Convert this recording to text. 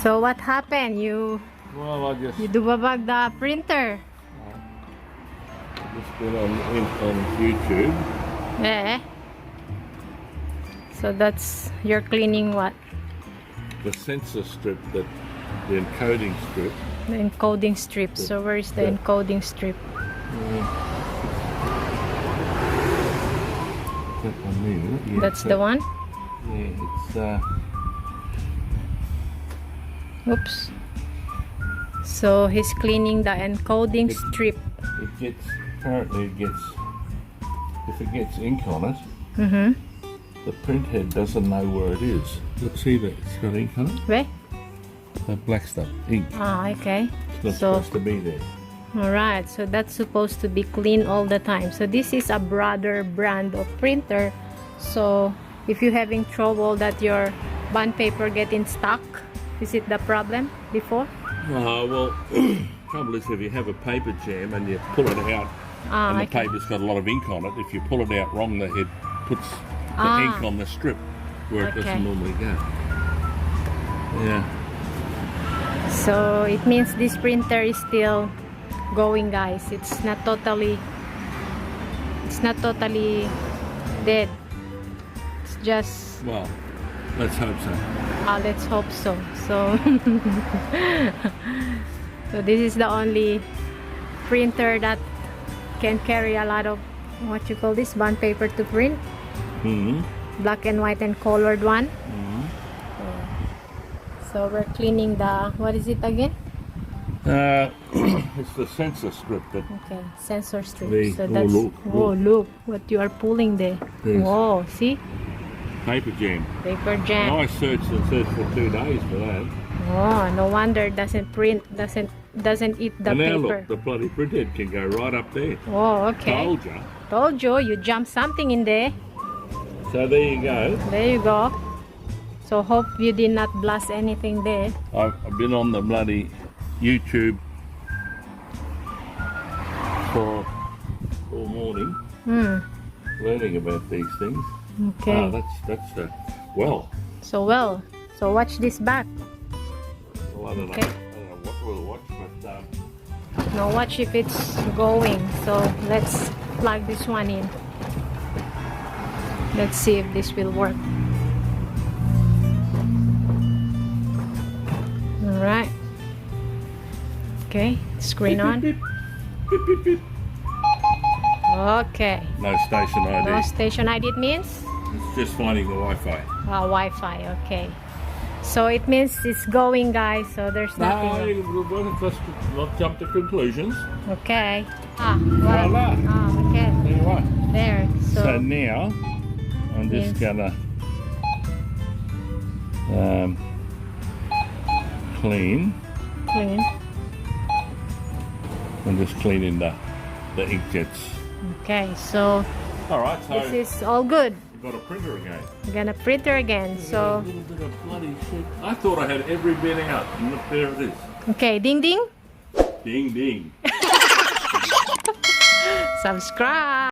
So what happened? You dubabag the printer. I just went on YouTube. Yeah. So that's you're cleaning what? The sensor strip, the encoding strip. The encoding strip. So where is the encoding strip? That one there, isn't it? Yeah, That's the one? Yeah, it's Oops. So he's cleaning the encoding strip. apparently it gets, if it gets ink on it, the printhead doesn't know where it is. Look, see that it's got ink on it? Where? The black stuff, ink. Ah, okay. It's not supposed to be there. Alright, so that's supposed to be clean all the time. So this is a broader brand of printer. So if you're having trouble that your bond paper getting stuck, is it the problem before? Well, trouble is if you have a paper jam and you pull it out and the paper's got a lot of ink on it, if you pull it out wrong, it puts the ink on the strip where it doesn't normally go. Yeah. So it means this printer is still going, guys. It's not totally dead. It's just, well, let's hope so. let's hope so. So so this is the only printer that can carry a lot of what you call this bond paper to print. Black and white and colored one. So we're cleaning the, what is it again? It's the sensor strip that. Okay, sensor strip. So oh, that's, look. Look what you are pulling there. Whoa, see? Paper jam. Paper jam. I searched and searched for 2 days for that. Oh, no wonder it doesn't print, doesn't eat the and now paper. Look, the bloody printhead can go right up there. Oh, okay. Told you. Told you, you jumped something in there. So there you go. There you go. So hope you did not blast anything there. I've been on the bloody YouTube for all morning, learning about these things. Okay. That's well. So watch this back. Well, I don't know what we'll watch, but now watch if it's going. So let's plug this one in. Let's see if this will work. Alright. Okay, screen on. Okay. No station ID. No station ID, it means? It's just finding the Wi-Fi. Wi-Fi, okay. So it means it's going, guys, so there's nothing. Let's not jump to conclusions. Okay. Voila. Okay. There you are. There. So now, I'm just gonna clean. I'm just cleaning the ink jets. Okay, so alright, so this is all good. we've got a printer again. We're gonna printer again, so A little bit of bloody shit. I thought I had every bit out, and look, there it is. okay, ding ding. Ding ding. Subscribe.